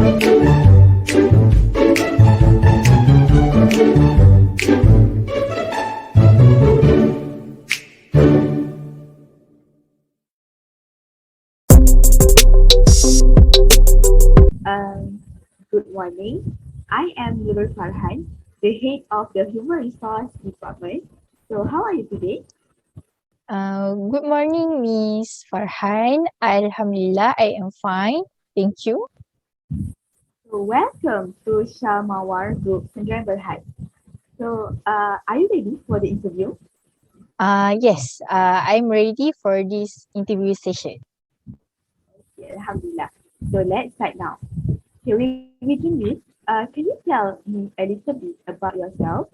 Good morning. I am Nurul Farhan, the head of the Human Resource Department. So, how are you today? Good morning, Miss Farhan. Alhamdulillah, I am fine. Thank you. So, welcome to Shamawar Group Sdn Bhd. So, are you ready for the interview? Yes, I'm ready for this interview session. Yeah, Alhamdulillah. So, let's start now. Here we begin with. Can you tell me a little bit about yourself?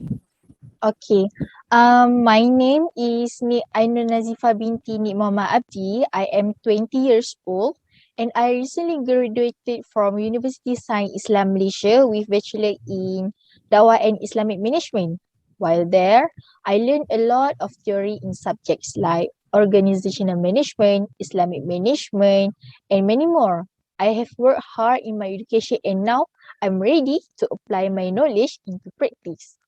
Okay. My name is Nik Ainul Nazifa Binti Nik Mohd Abdi. I am 20 years old and I recently graduated from University Science Islam Malaysia with Bachelor in Dawah and Islamic Management. While there, I learned a lot of theory in subjects like organizational management, Islamic management, and many more. I have worked hard in my education and now I'm ready to apply my knowledge into practice.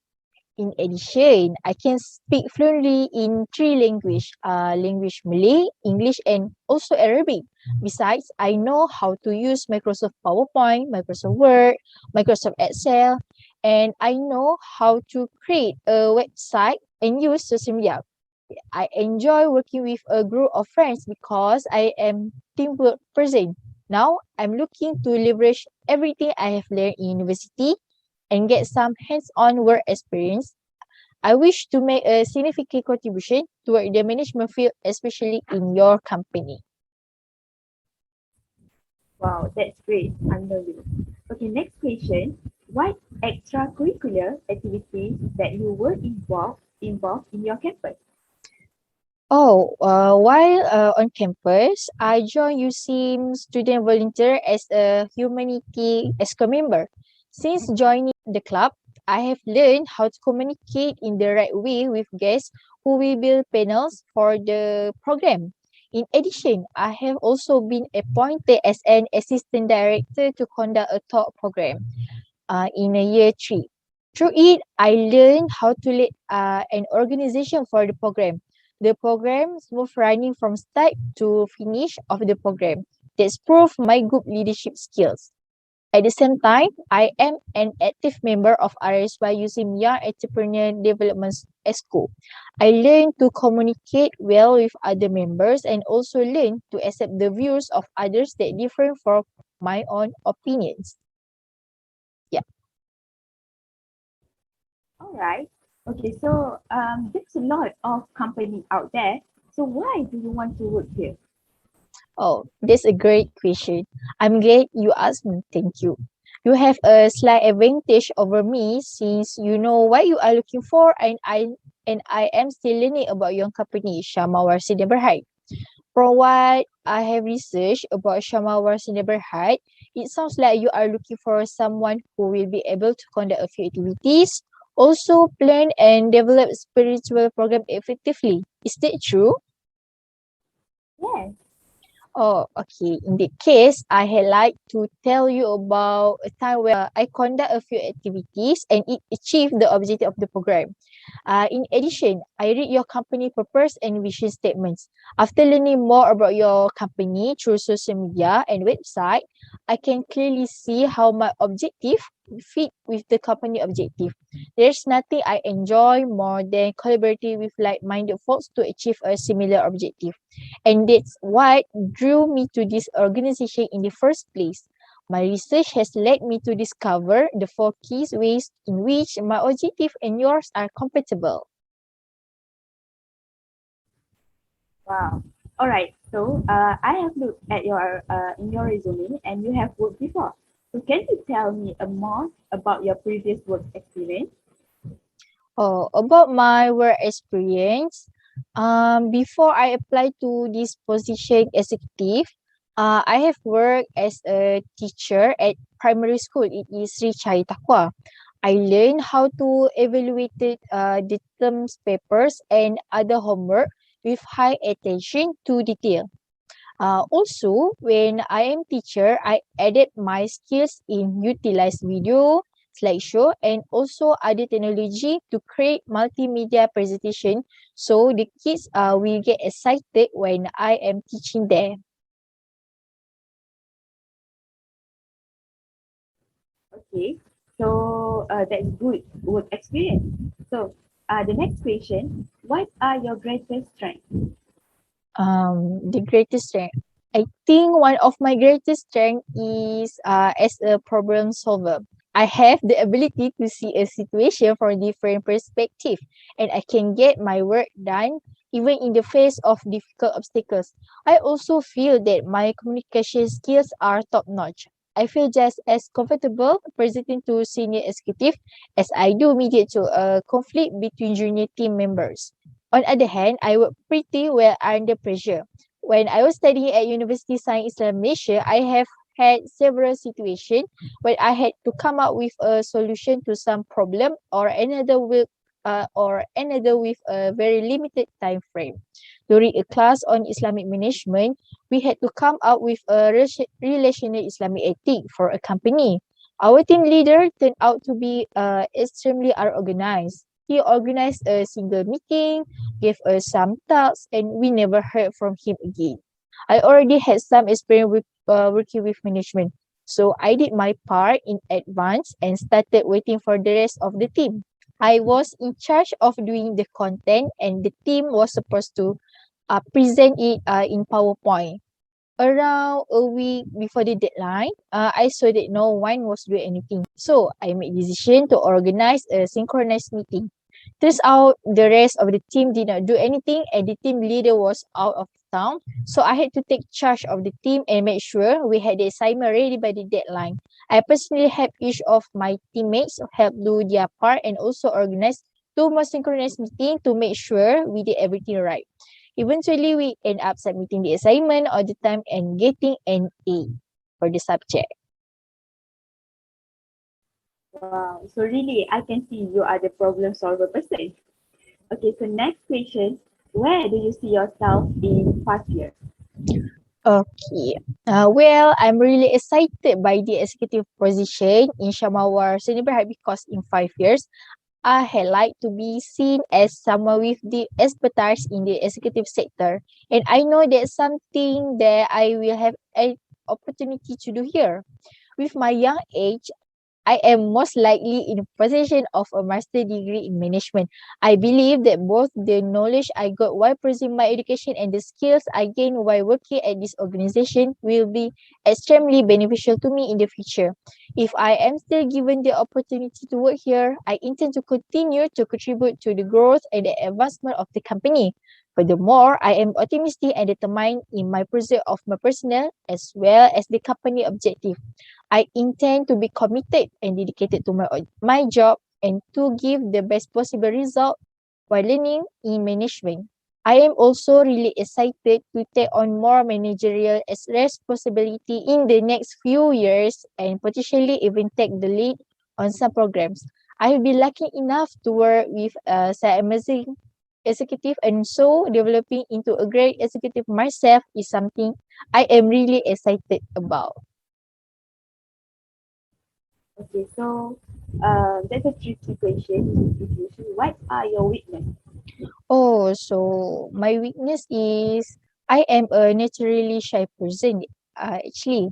In addition, I can speak fluently in three language Malay, English, and also Arabic. Besides, I know how to use Microsoft PowerPoint, Microsoft Word, Microsoft Excel, and I know how to create a website and use social media. I enjoy working with a group of friends because I am teamwork person. Now, I'm looking to leverage everything I have learned in university and get some hands-on work experience. I wish to make a significant contribution toward the management field, especially in your company. Wow, that's great. I know you. Okay, next question. What extracurricular activities that you were involved in your campus? While on campus, I joined USIM Student Volunteer as a Humanity ESCO member. Since joining the club, I have learned how to communicate in the right way with guests who will build panels for the program. In addition, I have also been appointed as an assistant director to conduct a talk program in a year three. Through it, I learned how to lead an organization for the program. The program smooth running from start to finish of the program. That's proof my good leadership skills. At the same time, I am an active member of RSY using Young Entrepreneur Development ESCO. I learn to communicate well with other members and also learn to accept the views of others that differ from my own opinions. Yeah. All right. Okay, so there's a lot of company out there. So why do you want to work here? Oh, that's a great question. I'm glad you asked me. Thank you. You have a slight advantage over me since you know what you are looking for and I am still learning about your company, Shamawar Sidaberhad. From what I have researched about Shamawar Sidaberhad, it sounds like you are looking for someone who will be able to conduct a few activities, also plan and develop spiritual program effectively. Is that true? Yes. Oh, okay. In that case, I had like to tell you about a time where I conduct a few activities and it achieved the objective of the program. In addition, I read your company purpose and vision statements. After learning more about your company through social media and website, I can clearly see how my objective fit with the company objective. There's nothing I enjoy more than collaborating with like-minded folks to achieve a similar objective. And that's what drew me to this organization in the first place. My research has led me to discover the four key ways in which my objective and yours are compatible. Wow. All right. So I have looked at your in your resume and you have worked before. So can you tell me more about your previous work experience? Oh, about my work experience, before I applied to this position executive, I have worked as a teacher at primary school. It is Sri Chai Takwa. I learned how to evaluate the terms papers and other homework with high attention to detail. Also, when I am teacher, I added my skills in utilize video, slideshow, and also other technology to create multimedia presentation so the kids will get excited when I am teaching them. Okay, so that's good work experience. So the next question, what are your greatest strengths? The greatest strength. I think one of my greatest strength is as a problem solver. I have the ability to see a situation from different perspective and I can get my work done even in the face of difficult obstacles. I also feel that my communication skills are top notch. I feel just as comfortable presenting to senior executive as I do mediate to a conflict between junior team members. On the other hand, I work pretty well under pressure. When I was studying at University Science Islam Malaysia, I have had several situations where I had to come up with a solution to some problem or another with a very limited time frame. During a class on Islamic management, we had to come up with a relational Islamic ethic for a company. Our team leader turned out to be extremely unorganized. He organized a single meeting, gave us some tasks, and we never heard from him again. I already had some experience with working with management, so I did my part in advance and started waiting for the rest of the team. I was in charge of doing the content, and the team was supposed to present it in PowerPoint. Around a week before the deadline, I saw that no one was doing anything. So I made decision to organize a synchronized meeting. Turns out the rest of the team did not do anything and the team leader was out of town. So I had to take charge of the team and make sure we had the assignment ready by the deadline. I personally helped each of my teammates help do their part and also organize two more synchronized meetings to make sure we did everything right. Eventually, we end up submitting the assignment all the time and getting an A for the subject. Wow, so really I can see you are the problem solver person. Okay, so next question, where do you see yourself in 5 years? Okay. Well, I'm really excited by the executive position in Shamawar Seni Berhad because in 5 years, I had like to be seen as someone with the expertise in the executive sector. And I know that's something that I will have an opportunity to do here. With my young age, I am most likely in possession of a master degree in management. I believe that both the knowledge I got while pursuing my education and the skills I gained while working at this organization will be extremely beneficial to me in the future. If I am still given the opportunity to work here, I intend to continue to contribute to the growth and the advancement of the company. Furthermore, I am optimistic and determined in my pursuit of my personal as well as the company objective. I intend to be committed and dedicated to my job and to give the best possible result while learning in management. I am also really excited to take on more managerial responsibility in the next few years and potentially even take the lead on some programs. I have been lucky enough to work with some amazing executive and so developing into a great executive myself is something I am really excited about. Okay, so that's a tricky question. What are your weaknesses? Oh, so my weakness is I am a naturally shy person. Actually,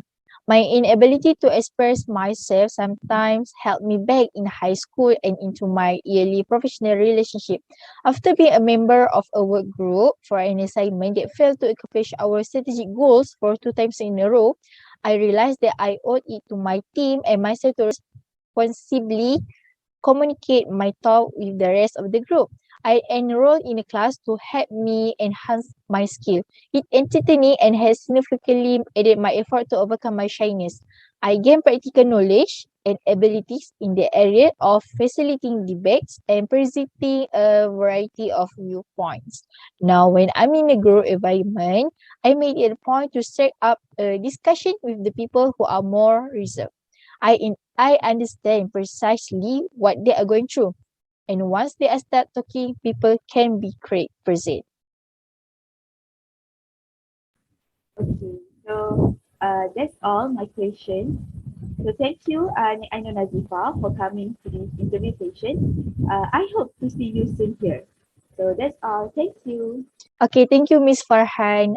my inability to express myself sometimes held me back in high school and into my yearly professional relationship. After being a member of a work group for an assignment that failed to accomplish our strategic goals for 2 times in a row, I realized that I owed it to my team and myself to responsibly communicate my thought with the rest of the group. I enrolled in a class to help me enhance my skill. It entertained me and has significantly aided my effort to overcome my shyness. I gained practical knowledge and abilities in the area of facilitating debates and presenting a variety of viewpoints. Now, when I'm in a group environment, I made it a point to start up a discussion with the people who are more reserved. I understand precisely what they are going through. And once they are start talking, people can be great present. Okay, so that's all my question. So thank you, Ainul Nazifa, for coming to this interview session. I hope to see you soon here. So that's all. Thank you. Okay, thank you, Miss Farhan.